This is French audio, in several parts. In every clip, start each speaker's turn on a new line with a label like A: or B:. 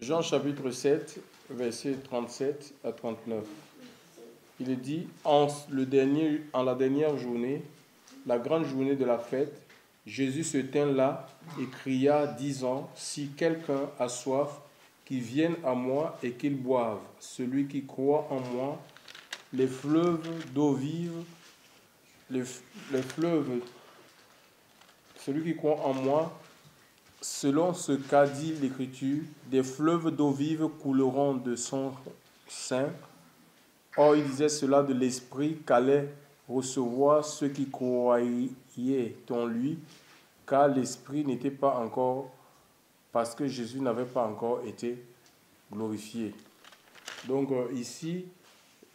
A: Jean chapitre 7, versets 37 à 39. Il est dit, en la dernière journée, la grande journée de la fête, Jésus se tint là et cria, disant, si quelqu'un a soif, qu'il vienne à moi et qu'il boive. Celui qui croit en moi, les fleuves d'eau vive, les fleuves, celui qui croit en moi, selon ce qu'a dit l'Écriture, des fleuves d'eau vive couleront de son sein. Or, il disait cela de l'Esprit qu'allaient recevoir ceux qui croyaient en lui, car l'Esprit n'était pas encore, parce que Jésus n'avait pas encore été glorifié. Donc ici,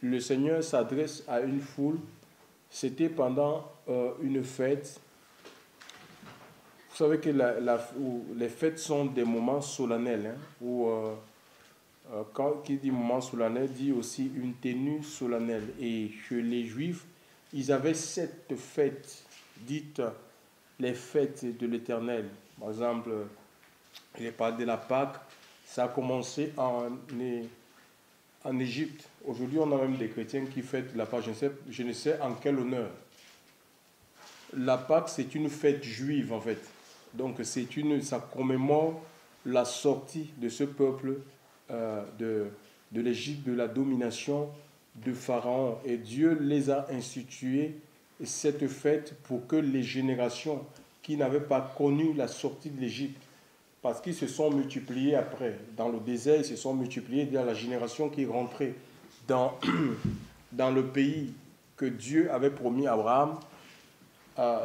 A: le Seigneur s'adresse à une foule. C'était pendant une fête. Vous savez que les fêtes sont des moments solennels, hein, où quand il dit moment solennel, dit aussi une tenue solennelle. Et chez les Juifs, ils avaient cette fête dite les fêtes de l'Éternel. Par exemple, il est parlé de la Pâque. Ça a commencé en Égypte. Aujourd'hui, on a même des chrétiens qui fêtent la Pâque. Je ne sais en quel honneur. La Pâque, c'est une fête juive en fait. Donc ça commémore la sortie de ce peuple de l'Égypte, de la domination de Pharaon. Et Dieu les a institués, cette fête, pour que les générations qui n'avaient pas connu la sortie de l'Égypte, parce qu'ils se sont multipliés après, dans le désert, ils se sont multipliés dans la génération qui est rentrée dans, dans le pays que Dieu avait promis à Abraham.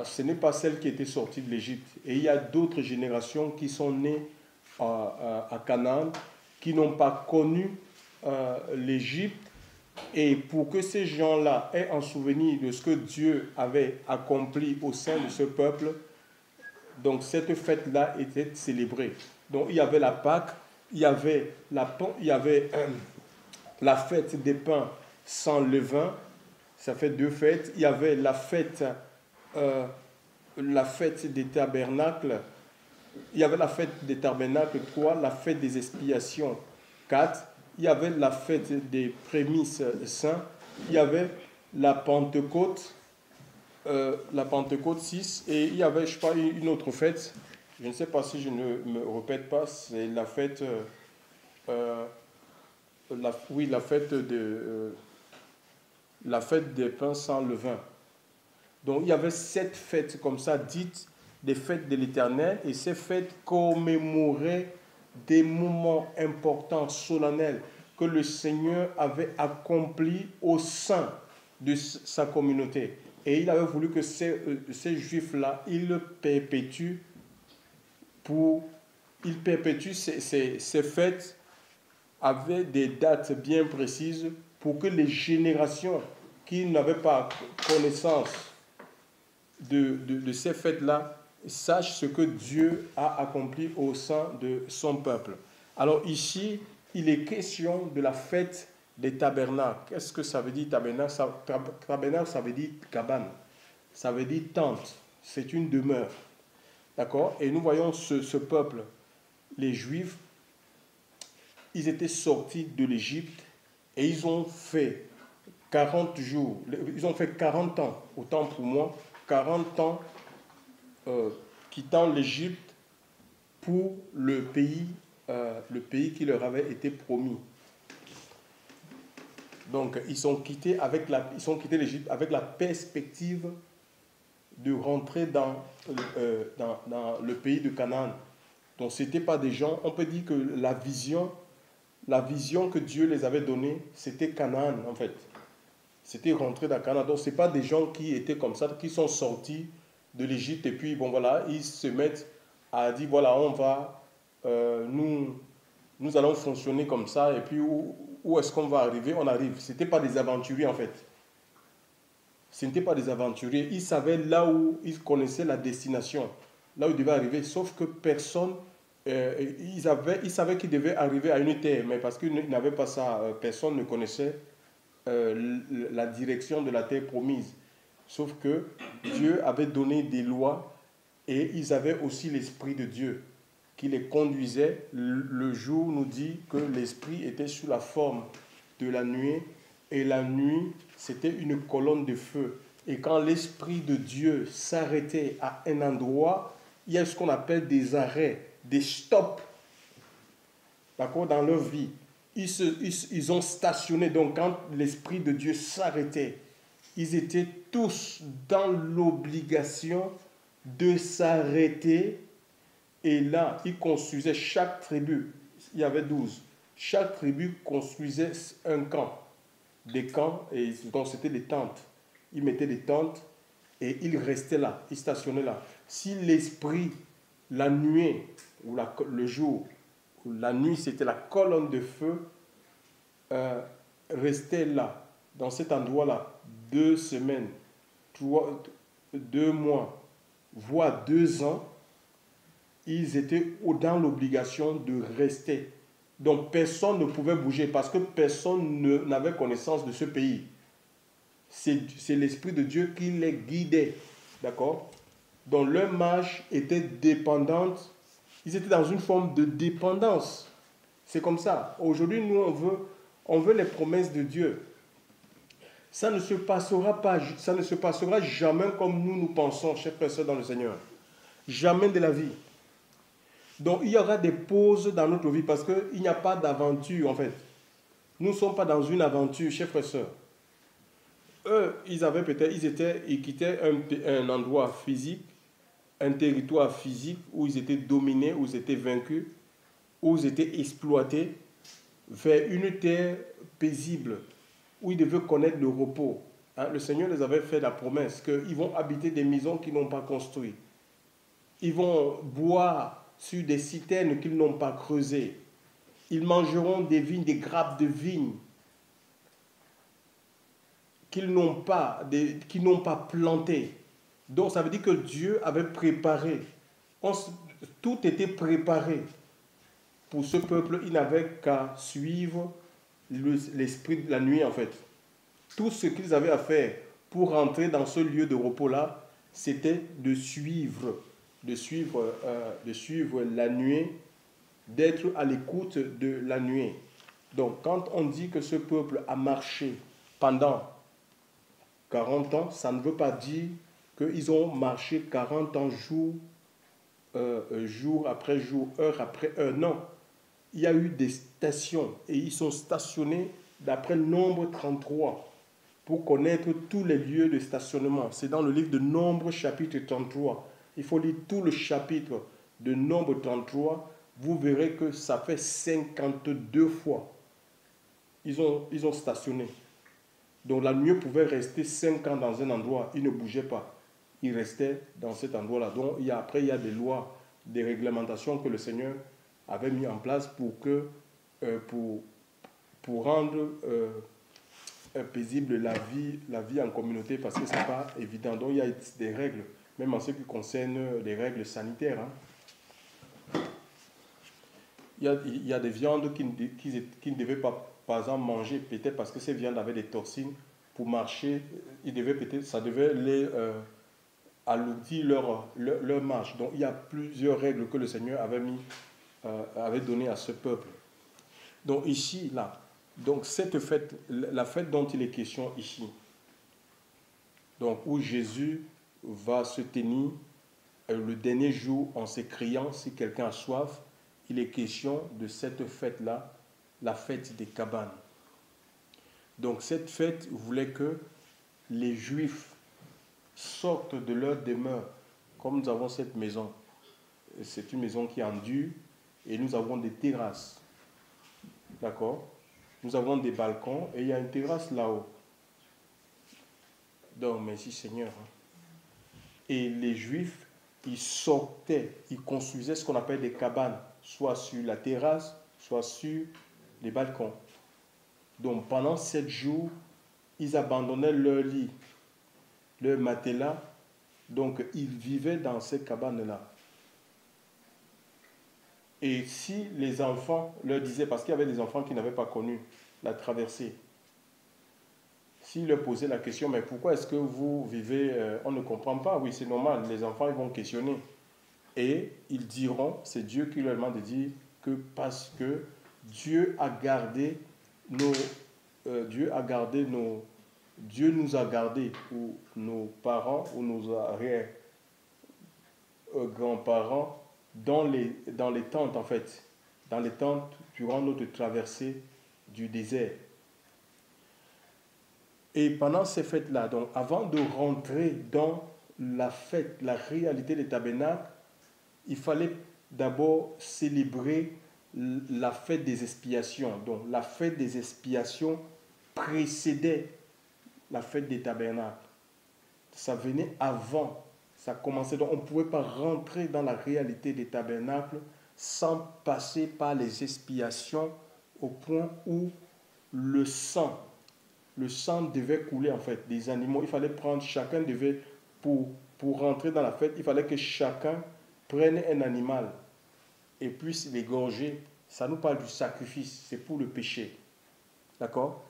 A: Ce n'est pas celle qui était sortie de l'Égypte. Et il y a d'autres générations qui sont nées à Canaan, qui n'ont pas connu l'Égypte. Et pour que ces gens-là aient un souvenir de ce que Dieu avait accompli au sein de ce peuple, donc cette fête-là était célébrée. Donc il y avait la Pâque, il y avait la fête des pains sans levain, ça fait deux fêtes. Il y avait la fête des tabernacles, il y avait la fête des tabernacles 3, la fête des expiations 4, il y avait la fête des prémices saints, il y avait la Pentecôte 6, et il y avait, je sais pas, une autre fête, je ne sais pas si je ne me répète pas, c'est la fête, la fête des pains sans levain. Donc il y avait 7 fêtes comme ça, dites des fêtes de l'Éternel, et ces fêtes commémoraient des moments importants, solennels, que le Seigneur avait accomplis au sein de sa communauté. Et il avait voulu que ces Juifs-là, ils perpétuent ces fêtes avec des dates bien précises pour que les générations qui n'avaient pas connaissance de ces fêtes-là sachent ce que Dieu a accompli au sein de son peuple. Alors ici, il est question de la fête des tabernacles. Qu'est-ce que ça veut dire tabernacle? Tabernacle, ça veut dire cabane. Ça veut dire tente. C'est une demeure. D'accord? Et nous voyons ce peuple, les Juifs, ils étaient sortis de l'Égypte et ils ont fait 40 jours, ils ont fait 40 ans, autant pour moi, 40 ans quittant l'Égypte pour le pays qui leur avait été promis. Donc ils ont quitté l'Égypte avec la perspective de rentrer dans le pays de Canaan. Donc ce n'étaient pas des gens, on peut dire que la vision que Dieu les avait donnée, c'était Canaan en fait. C'était rentrer dans Canaan. Donc ce n'est pas des gens qui étaient comme ça, qui sont sortis de l'Égypte et puis bon voilà, ils se mettent à dire voilà, on va, nous allons fonctionner comme ça et puis où est-ce qu'on va arriver? On arrive. Ce n'étaient pas des aventuriers en fait. Ce n'étaient pas des aventuriers. Ils savaient là où ils connaissaient la destination, là où ils devaient arriver, sauf que personne, ils savaient qu'ils devaient arriver à une terre, mais parce qu'ils n'avaient pas ça, personne ne connaissait la direction de la terre promise. Sauf que Dieu avait donné des lois et ils avaient aussi l'Esprit de Dieu qui les conduisait. Le jour nous dit que l'Esprit était sous la forme de la nuée, et la nuit, c'était une colonne de feu. Et quand l'Esprit de Dieu s'arrêtait à un endroit, il y a ce qu'on appelle des arrêts, des stops, d'accord, dans leur vie. Ils ont stationné. Donc, quand l'Esprit de Dieu s'arrêtait, ils étaient tous dans l'obligation de s'arrêter. Et là, ils construisaient chaque tribu. Il y avait 12. Chaque tribu construisait un camp. Des camps, et donc c'était des tentes. Ils mettaient des tentes et ils restaient là, ils stationnaient là. Si l'esprit, la nuit ou le jour, ou la nuit, c'était la colonne de feu, restait là, dans cet endroit-là, 2 semaines, 2 mois, voire 2 ans, ils étaient dans l'obligation de rester. Donc personne ne pouvait bouger parce que personne n'avait connaissance de ce pays. C'est l'Esprit de Dieu qui les guidait. D'accord? Donc leur marche était dépendante. Ils étaient dans une forme de dépendance. C'est comme ça. Aujourd'hui, nous, on veut les promesses de Dieu. Ça ne se passera pas, ça ne se passera jamais comme nous pensons, chers frères et sœurs dans le Seigneur. Jamais de la vie. Donc il y aura des pauses dans notre vie parce qu'il n'y a pas d'aventure en fait. Nous ne sommes pas dans une aventure, chers frères et sœurs. Eux, ils quittaient un endroit physique, un territoire physique où ils étaient dominés, où ils étaient vaincus, où ils étaient exploités, vers une terre paisible, où ils devaient connaître le repos. Le Seigneur les avait fait la promesse qu'ils vont habiter des maisons qu'ils n'ont pas construites. Ils vont boire sur des citernes qu'ils n'ont pas creusées. Ils mangeront des vignes, des grappes de vignes qu'ils n'ont pas plantées. Donc ça veut dire que Dieu avait préparé. Tout était préparé pour ce peuple. Il n'avait qu'à suivre l'esprit de la nuit en fait. Tout ce qu'ils avaient à faire pour rentrer dans ce lieu de repos-là, c'était de suivre la nuée, d'être à l'écoute de la nuée. Donc, quand on dit que ce peuple a marché pendant 40 ans, ça ne veut pas dire qu'ils ont marché 40 ans jour après jour, heure après heure. Non, il y a eu des stations et ils sont stationnés d'après le nombre 33 pour connaître tous les lieux de stationnement. C'est dans le livre de Nombre, chapitre 33. Il faut lire tout le chapitre de Nombre 33. Vous verrez que ça fait 52 fois. Ils ont stationné. Donc la nuée pouvait rester 5 ans dans un endroit. Ils ne bougeaient pas. Ils restaient dans cet endroit-là. Donc après, il y a des lois, des réglementations que le Seigneur avait mis en place pour rendre paisible la vie en communauté, parce que ce n'est pas évident. Donc il y a des règles, même en ce qui concerne les règles sanitaires. Il y a des viandes qu'ils ne devaient pas, par exemple, manger, peut-être parce que ces viandes avaient des toxines. Pour marcher, ça devait les alourdir leur marche. Donc il y a plusieurs règles que le Seigneur avait données à ce peuple. Donc ici, là, donc cette fête, la fête dont il est question ici, donc où Jésus va se tenir le dernier jour en s'écriant, si quelqu'un a soif, il est question de cette fête-là, la fête des cabanes. Donc cette fête voulait que les Juifs sortent de leur demeure, comme nous avons cette maison. C'est une maison qui endure et nous avons des terrasses. D'accord? Nous avons des balcons et il y a une terrasse là-haut. Donc, merci Seigneur. Et les Juifs, ils sortaient, ils construisaient ce qu'on appelle des cabanes, soit sur la terrasse, soit sur les balcons. Donc, pendant 7 jours, ils abandonnaient leur lit, leur matelas. Donc, ils vivaient dans ces cabanes-là. Et si les enfants leur disaient, parce qu'il y avait des enfants qui n'avaient pas connu la traversée, s'ils leur posaient la question, mais pourquoi est-ce que vous vivez, on ne comprend pas, oui c'est normal, les enfants ils vont questionner. Et ils diront, c'est Dieu qui leur demande de dire que parce que Dieu a gardé nos, Dieu nous a gardés, ou nos parents, ou nos arrière-grands-parents, dans les tentes en fait, dans les tentes durant notre traversée du désert. Et pendant ces fêtes-là, donc avant de rentrer dans la fête, la réalité des tabernacles, il fallait d'abord célébrer la fête des expiations. Donc la fête des expiations précédait la fête des tabernacles. Ça venait avant, ça commençait. Donc on ne pouvait pas rentrer dans la réalité des tabernacles sans passer par les expiations au point où le sang devait couler en fait, des animaux. Il fallait prendre, chacun devait, pour rentrer dans la fête, il fallait que chacun prenne un animal et puisse l'égorger. Ça nous parle du sacrifice, c'est pour le péché. D'accord?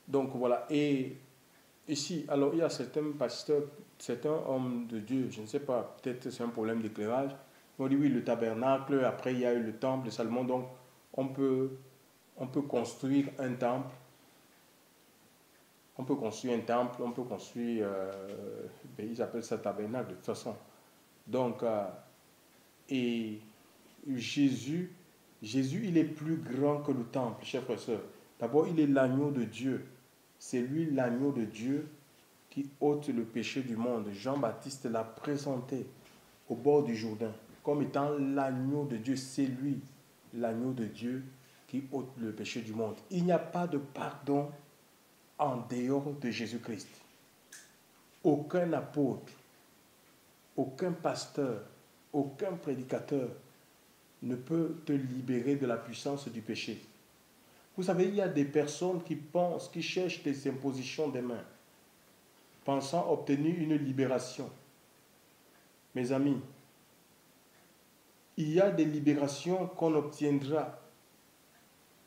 A: Donc voilà. Et ici, alors il y a certains pasteurs, certains hommes de Dieu, je ne sais pas, peut-être c'est un problème d'éclairage. On dit oui, le tabernacle, après il y a eu le temple de Salomon, donc on peut construire un temple. On peut construire un temple, on peut construire, ils appellent ça tabernacle de toute façon. Donc, et Jésus, il est plus grand que le temple, chers frères et sœurs. D'abord, il est l'agneau de Dieu. C'est lui l'agneau de Dieu qui ôte le péché du monde. Jean-Baptiste l'a présenté au bord du Jourdain comme étant l'agneau de Dieu. C'est lui l'agneau de Dieu qui ôte le péché du monde. Il n'y a pas de pardon en dehors de Jésus-Christ. Aucun apôtre, aucun pasteur, aucun prédicateur ne peut te libérer de la puissance du péché. Vous savez, il y a des personnes qui pensent, qui cherchent des impositions des mains, pensant obtenir une libération. Mes amis, il y a des libérations qu'on obtiendra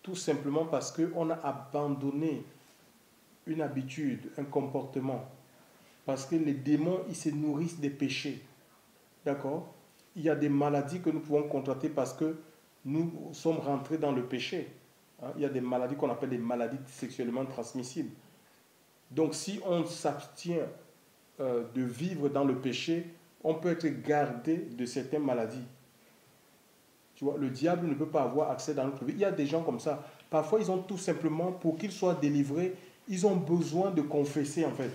A: tout simplement parce qu'on a abandonné une habitude, un comportement. Parce que les démons, ils se nourrissent des péchés. D'accord? Il y a des maladies que nous pouvons contracter parce que nous sommes rentrés dans le péché. Il y a des maladies qu'on appelle des maladies sexuellement transmissibles. Donc si on s'abstient de vivre dans le péché, on peut être gardé de certaines maladies. Tu vois, le diable ne peut pas avoir accès dans notre vie. Il y a des gens comme ça. Parfois, ils ont tout simplement, pour qu'ils soient délivrés, ils ont besoin de confesser en fait.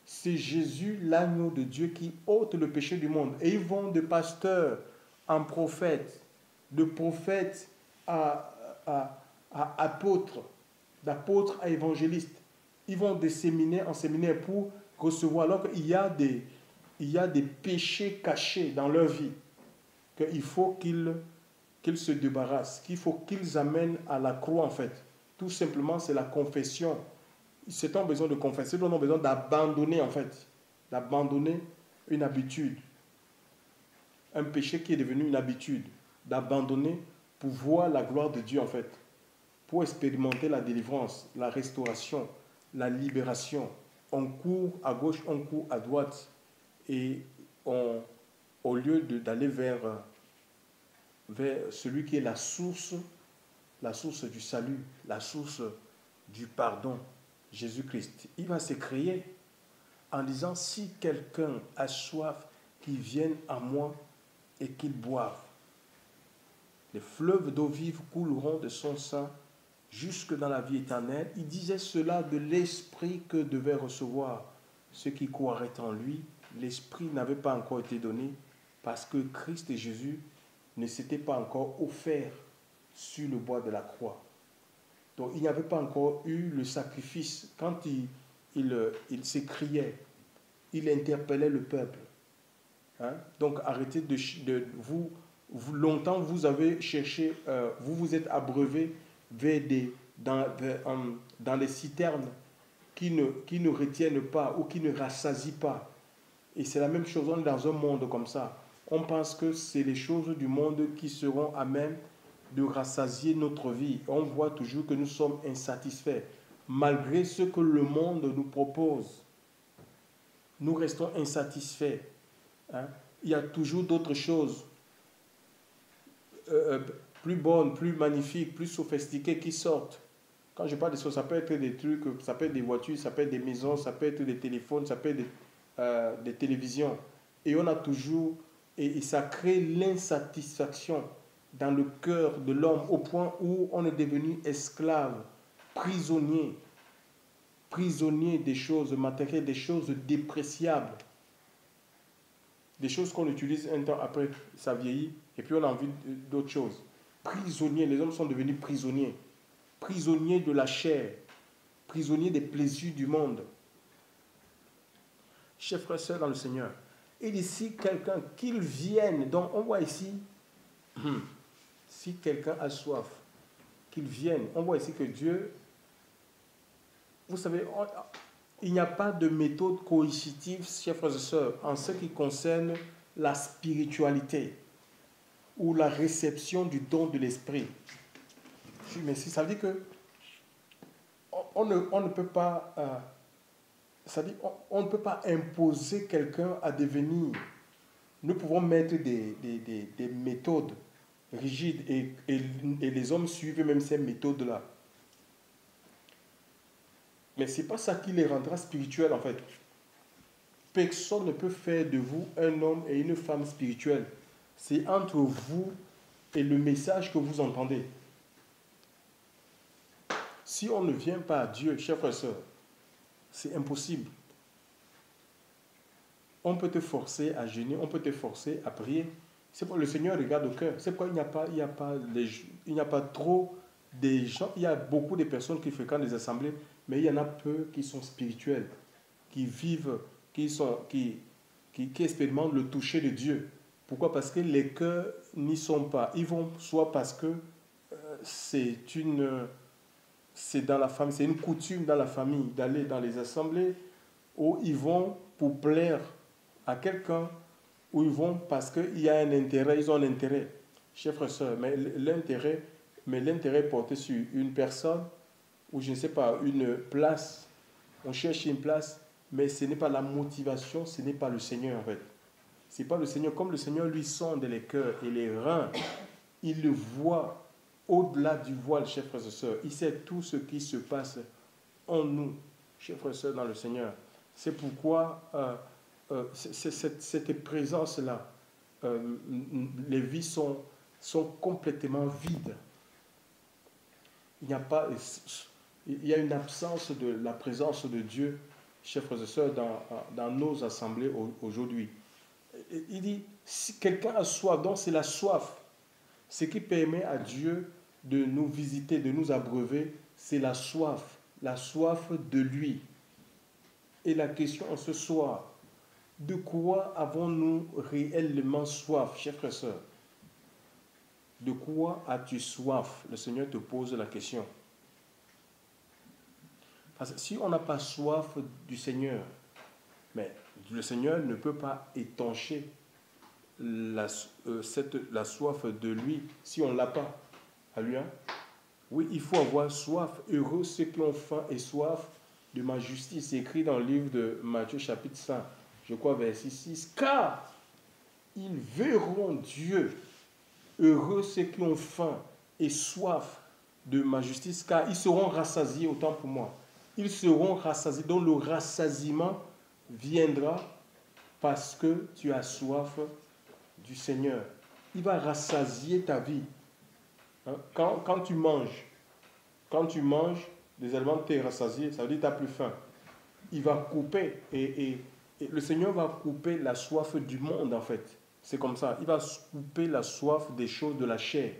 A: C'est Jésus, l'agneau de Dieu, qui ôte le péché du monde. Et ils vont de pasteur en prophète, de prophète à apôtre, d'apôtre à évangéliste. Ils vont de séminaire en séminaire pour recevoir, alors qu'il y a des péchés cachés dans leur vie, qu'il faut qu'ils se débarrassent, qu'il faut qu'ils amènent à la croix en fait. Tout simplement, c'est la confession. Ceux qui ont besoin de confesser, ils ont besoin d'abandonner en fait, d'abandonner une habitude, un péché qui est devenu une habitude, d'abandonner pour voir la gloire de Dieu en fait, pour expérimenter la délivrance, la restauration, la libération. On court à gauche, on court à droite, et au lieu d'aller vers celui qui est la source du salut, la source du pardon, Jésus-Christ, il va se créer en disant, si quelqu'un a soif, qu'il vienne à moi et qu'il boive. Les fleuves d'eau vive couleront de son sein jusque dans la vie éternelle. Il disait cela de l'esprit que devaient recevoir ceux qui croiraient en lui. L'esprit n'avait pas encore été donné parce que Christ et Jésus ne s'étaient pas encore offerts sur le bois de la croix. Donc il n'y avait pas encore eu le sacrifice. Quand il s'écriait, il interpellait le peuple. Donc arrêtez de vous longtemps vous avez cherché, vous vous êtes abreuvé dans les citernes qui ne retiennent pas ou qui ne rassasient pas. Et c'est la même chose, on est dans un monde comme ça. On pense que c'est les choses du monde qui seront à même de rassasier notre vie. On voit toujours que nous sommes insatisfaits. Malgré ce que le monde nous propose, nous restons insatisfaits. hein. Il y a toujours d'autres choses plus bonnes, plus magnifiques, plus sophistiquées qui sortent. Quand je parle de ça, ça peut être des trucs, ça peut être des voitures, ça peut être des maisons, ça peut être des téléphones, ça peut être des télévisions. Et on a toujours, et ça crée l'insatisfaction dans le cœur de l'homme au point où on est devenu esclave, prisonnier, prisonnier des choses matérielles, des choses dépréciables, des choses qu'on utilise un temps après, ça vieillit, et puis on a envie d'autres choses. Prisonniers, les hommes sont devenus prisonniers, prisonniers de la chair, prisonniers des plaisirs du monde. Chers frères et sœurs dans le Seigneur, il dit si quelqu'un, qu'il vienne, donc on voit ici, si quelqu'un a soif, qu'il vienne, on voit ici que Dieu, vous savez, il n'y a pas de méthode coercitive, chers frères et sœurs, en ce qui concerne la spiritualité ou la réception du don de l'esprit. Mais si ça veut dire que on ne peut pas, ça dit, on ne peut pas imposer quelqu'un à devenir. Nous pouvons mettre des méthodes rigides et les hommes suivent même ces méthodes-là. Mais ce n'est pas ça qui les rendra spirituels en fait. Personne ne peut faire de vous un homme et une femme spirituels. C'est entre vous et le message que vous entendez. Si on ne vient pas à Dieu, chers frères et sœurs, c'est impossible. On peut te forcer à jeûner, on peut te forcer à prier. C'est pourquoi le Seigneur regarde au cœur. C'est pourquoi il n'y a pas trop de gens. Il y a beaucoup de personnes qui fréquentent les assemblées, mais il y en a peu qui sont spirituels, qui vivent, qui expérimentent le toucher de Dieu. Pourquoi? Parce que les cœurs n'y sont pas. Ils vont soit parce que c'est dans la famille, c'est une coutume dans la famille d'aller dans les assemblées où ils vont pour plaire à quelqu'un, où ils vont parce qu'il y a un intérêt, ils ont un intérêt. Chers frères et sœurs, mais l'intérêt porté sur une personne, ou je ne sais pas, une place, on cherche une place, mais ce n'est pas la motivation, ce n'est pas le Seigneur en fait. Ce n'est pas le Seigneur, comme le Seigneur lui sonde les cœurs et les reins, il le voit au-delà du voile, chers frères et sœurs. Il sait tout ce qui se passe en nous, chers frères et sœurs, dans le Seigneur. C'est pourquoi cette présence-là, les vies sont complètement vides. Il y a une absence de la présence de Dieu, chers frères et sœurs, dans nos assemblées aujourd'hui. Il dit, si quelqu'un a soif, donc c'est la soif. Ce qui permet à Dieu de nous visiter, de nous abreuver, c'est la soif de lui. Et la question ce soir, de quoi avons-nous réellement soif, chers frères et sœurs? De quoi as-tu soif? Le Seigneur te pose la question. Parce que si on n'a pas soif du Seigneur, mais le Seigneur ne peut pas étancher la soif de lui si on ne l'a pas. Alléluia. Oui, il faut avoir soif. Heureux ceux qui ont faim et soif de ma justice. C'est écrit dans le livre de Matthieu chapitre 5, je crois verset 6. Car ils verront Dieu. Heureux ceux qui ont faim et soif de ma justice, car ils seront rassasiés, autant pour moi. Ils seront rassasiés. Donc le rassasiement viendra parce que tu as soif du Seigneur. Il va rassasier ta vie. Hein? Quand tu manges des aliments, tu es rassasié, ça veut dire que tu n'as plus faim. Il va couper, et le Seigneur va couper la soif du monde en fait. C'est comme ça. Il va couper la soif des choses de la chair.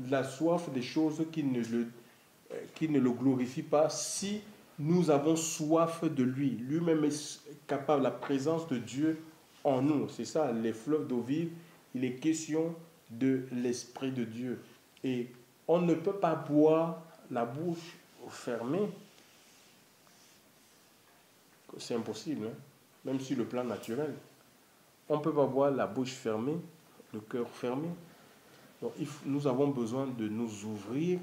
A: La soif des choses qui ne le glorifient pas si nous avons soif de lui. Lui-même est capable, la présence de Dieu en nous. C'est ça, les fleuves d'eau vive. Il est question de l'Esprit de Dieu. Et on ne peut pas boire la bouche fermée. C'est impossible, hein? Même sur le plan naturel. On ne peut pas boire la bouche fermée, le cœur fermé. Donc, nous avons besoin de nous ouvrir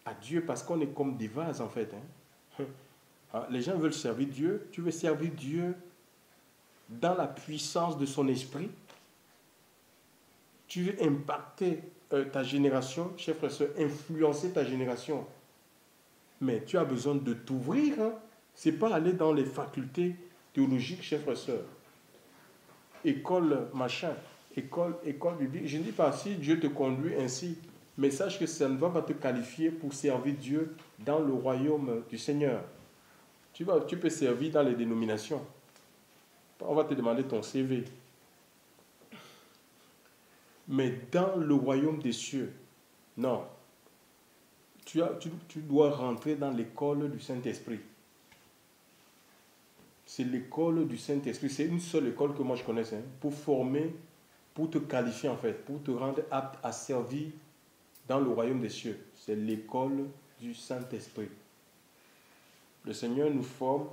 A: à Dieu parce qu'on est comme des vases en fait. Hein? Les gens veulent servir Dieu. Tu veux servir Dieu dans la puissance de son esprit. Tu veux impacter ta génération, chers frères et sœurs, influencer ta génération. Mais tu as besoin de t'ouvrir. Hein. Ce n'est pas aller dans les facultés théologiques, chers frères et sœurs. École machin, école biblique. Je ne dis pas si Dieu te conduit ainsi, mais sache que ça ne va pas te qualifier pour servir Dieu dans le royaume du Seigneur. Tu peux servir dans les dénominations. On va te demander ton CV. Mais dans le royaume des cieux, non. Tu dois rentrer dans l'école du Saint-Esprit. C'est l'école du Saint-Esprit. C'est une seule école que moi je connais, hein, pour former, pour te qualifier en fait, pour te rendre apte à servir dans le royaume des cieux. C'est l'école du Saint-Esprit. Le Seigneur nous forme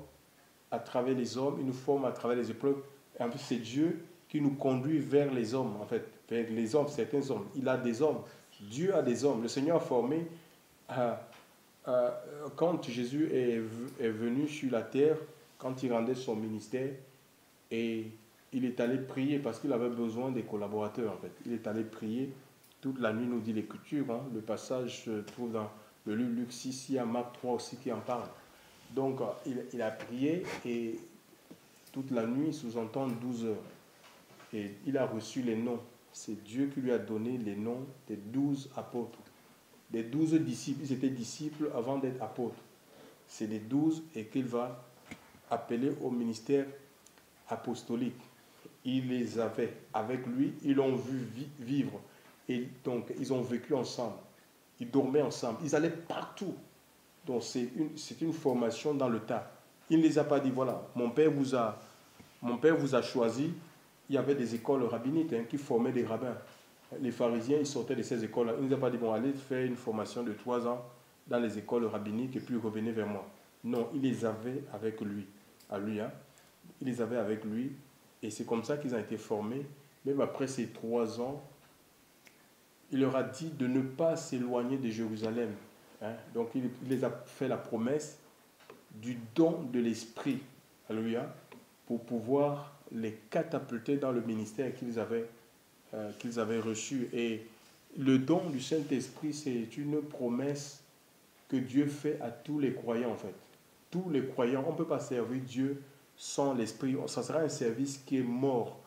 A: à travers les hommes, il nous forme à travers les épreuves. Et en plus, c'est Dieu qui nous conduit vers les hommes, en fait, vers les hommes, certains hommes. Il a des hommes. Dieu a des hommes. Le Seigneur a formé, quand Jésus est venu sur la terre, quand il rendait son ministère, et il est allé prier parce qu'il avait besoin des collaborateurs, en fait. Il est allé prier toute la nuit, nous dit l'Écriture. Hein. Le passage se trouve dans le livre Luc 6, il y a Marc 3 aussi qui en parle. Donc, il a prié et toute la nuit, sous-entend 12 heures. Et il a reçu les noms. C'est Dieu qui lui a donné les noms des 12 apôtres. Des 12 disciples. Ils étaient disciples avant d'être apôtres. C'est les 12 et qu'il va appeler au ministère apostolique. Il les avait avec lui. Ils l'ont vu vivre. Et donc, ils ont vécu ensemble. Ils dormaient ensemble. Ils allaient partout. Donc, c'est une formation dans le tas. Il ne les a pas dit, voilà, mon père vous a choisi. Il y avait des écoles rabbiniques, hein, qui formaient des rabbins. Les pharisiens, ils sortaient de ces écoles-là. Il ne nous a pas dit, bon, allez faire une formation de 3 ans dans les écoles rabbiniques et puis revenez vers moi. Non, il les avait avec lui. À lui, hein. Il les avait avec lui. Et c'est comme ça qu'ils ont été formés. Même après ces 3 ans, il leur a dit de ne pas s'éloigner de Jérusalem. Hein. Donc, il les a fait la promesse du don de l'Esprit. Alléluia. Pour pouvoir les catapulter dans le ministère qu'ils avaient reçu. Et le don du Saint-Esprit, c'est une promesse que Dieu fait à tous les croyants, en fait. Tous les croyants, on ne peut pas servir Dieu sans l'Esprit. Ça sera un service qui est mort,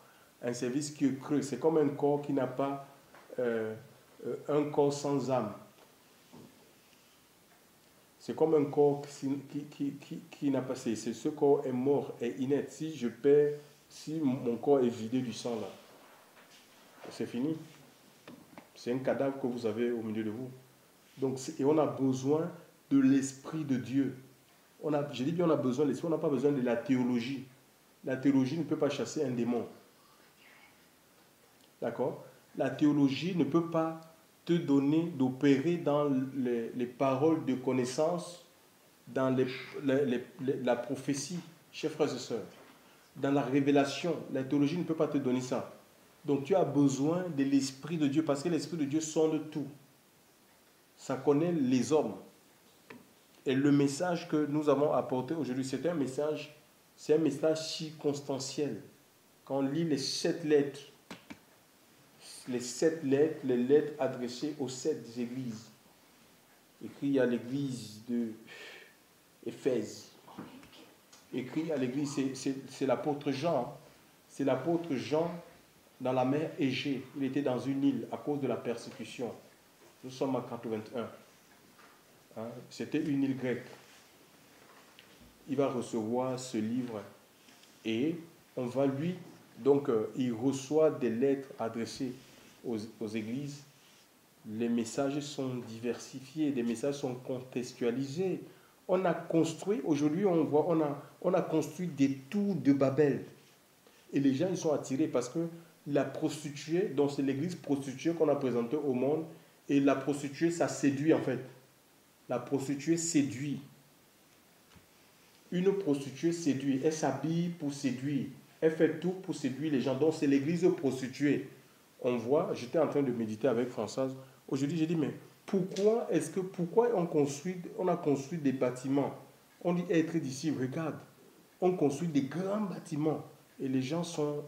A: un service qui est creux. C'est comme un corps qui n'a pas un corps sans âme. C'est comme un corps qui n'a pas... Ce corps est mort, est inerte. Si mon corps est vidé du sang, là, c'est fini. C'est un cadavre que vous avez au milieu de vous. Donc, et on a besoin de l'Esprit de Dieu. J'ai dit qu'on a besoin de l'Esprit, on n'a pas besoin de la théologie. La théologie ne peut pas chasser un démon. D'accord? La théologie ne peut pas te donner d'opérer dans les paroles de connaissance, dans la prophétie, chers frères et sœurs, dans la révélation. La théologie ne peut pas te donner ça. Donc tu as besoin de l'Esprit de Dieu, parce que l'Esprit de Dieu sonde tout. Ça connaît les hommes. Et le message que nous avons apporté aujourd'hui, c'est un message circonstanciel. Quand on lit les 7 lettres, les lettres adressées aux 7 églises, écrit à l'église de Éphèse, écrit à l'église, c'est l'apôtre Jean. C'est l'apôtre Jean dans la mer Égée. Il était dans une île à cause de la persécution. Nous sommes en 81. Hein? C'était une île grecque. Il va recevoir ce livre et on va lui... Donc, il reçoit des lettres adressées aux églises. Les messages sont diversifiés, les messages sont contextualisés. On a construit, aujourd'hui on a construit des tours de Babel. Et les gens ils sont attirés parce que la prostituée, donc c'est l'église prostituée qu'on a présentée au monde, et la prostituée, ça séduit en fait. La prostituée séduit. Une prostituée séduit, elle s'habille pour séduire, elle fait tout pour séduire les gens. Donc c'est l'église prostituée. On voit, j'étais en train de méditer avec Françoise. Aujourd'hui, j'ai dit, mais pourquoi on a construit des bâtiments? On dit être d'ici, regarde, on construit des grands bâtiments. Et les gens sont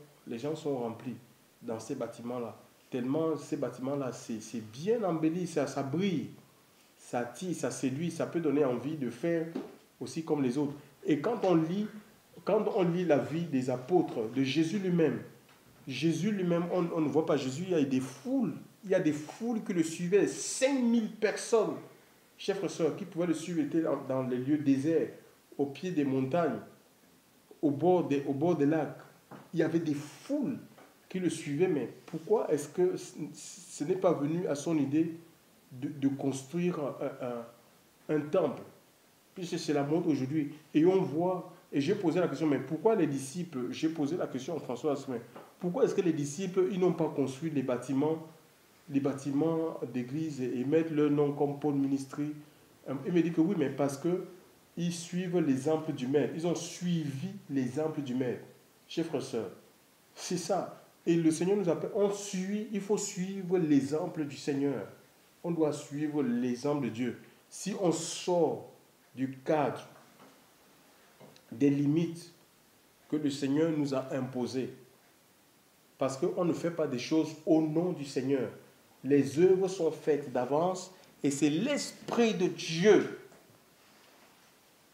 A: remplis dans ces bâtiments-là. Tellement ces bâtiments-là, c'est bien embelli, ça brille, ça attire, ça séduit, ça peut donner envie de faire aussi comme les autres. Et quand on lit la vie des apôtres, de Jésus lui-même, on ne voit pas Jésus, il y a des foules qui le suivaient, 5000 personnes, chers frères et sœurs, qui pouvaient le suivre, étaient dans les lieux déserts, au pied des montagnes, au bord des lacs. Il y avait des foules qui le suivaient, mais pourquoi est-ce que ce n'est pas venu à son idée de construire un temple? Puisque c'est la mode aujourd'hui. Et on voit, et j'ai posé la question, mais pourquoi les disciples, j'ai posé la question à François Asselin, pourquoi est-ce que les disciples, ils n'ont pas construit les bâtiments d'église et mettre leur nom comme Paul Ministry? Il me dit que oui, mais parce que ils suivent l'exemple du maître. Ils ont suivi l'exemple du maître. Chers frères et sœurs, c'est ça. Et le Seigneur nous appelle, il faut suivre l'exemple du Seigneur. On doit suivre l'exemple de Dieu. Si on sort du cadre, des limites que le Seigneur nous a imposées, parce qu'on ne fait pas des choses au nom du Seigneur. Les œuvres sont faites d'avance et c'est l'Esprit de Dieu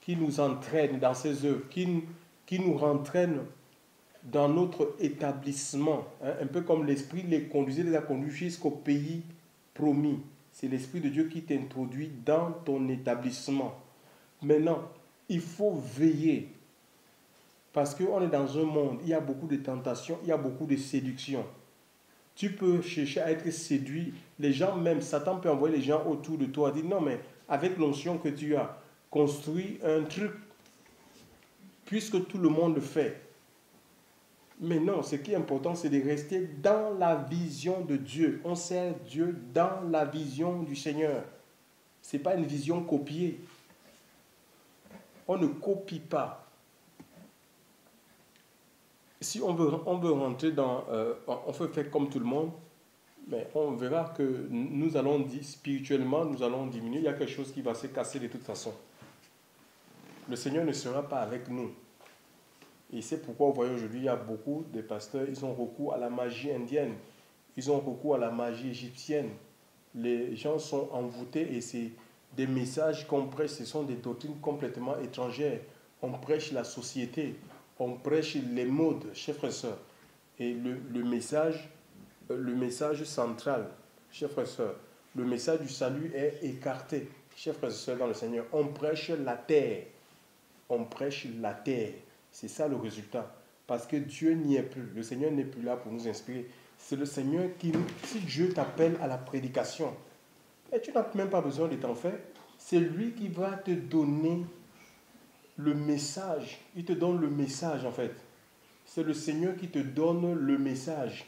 A: qui nous entraîne dans ces œuvres, qui nous rentraîne dans notre établissement. Un peu comme l'Esprit les a conduits jusqu'au pays promis. C'est l'Esprit de Dieu qui t'introduit dans ton établissement. Maintenant, il faut veiller. Parce qu'on est dans un monde, il y a beaucoup de tentations, il y a beaucoup de séductions. Tu peux chercher à être séduit. Les gens même, Satan peut envoyer les gens autour de toi, dire non mais avec l'onction que tu as, construis un truc, puisque tout le monde le fait. Mais non, ce qui est important, c'est de rester dans la vision de Dieu. On sert Dieu dans la vision du Seigneur. Ce n'est pas une vision copiée. On ne copie pas. Si on veut rentrer dans... on peut faire comme tout le monde, mais on verra que nous allons spirituellement, nous allons diminuer. Il y a quelque chose qui va se casser de toute façon. Le Seigneur ne sera pas avec nous. Et c'est pourquoi, vous voyez, aujourd'hui, il y a beaucoup de pasteurs, ils ont recours à la magie indienne, ils ont recours à la magie égyptienne. Les gens sont envoûtés et c'est des messages qu'on prêche, ce sont des doctrines complètement étrangères. On prêche la société, on prêche les modes, chers frères et sœurs. Et le message central, chers frères et sœurs, le message du salut est écarté, chers frères et sœurs dans le Seigneur. On prêche la terre, on prêche la terre. C'est ça le résultat. Parce que Dieu n'y est plus. Le Seigneur n'est plus là pour nous inspirer. C'est le Seigneur qui, si Dieu t'appelle à la prédication, et tu n'as même pas besoin de t'en faire, c'est lui qui va te donner le message. Il te donne le message en fait. C'est le Seigneur qui te donne le message.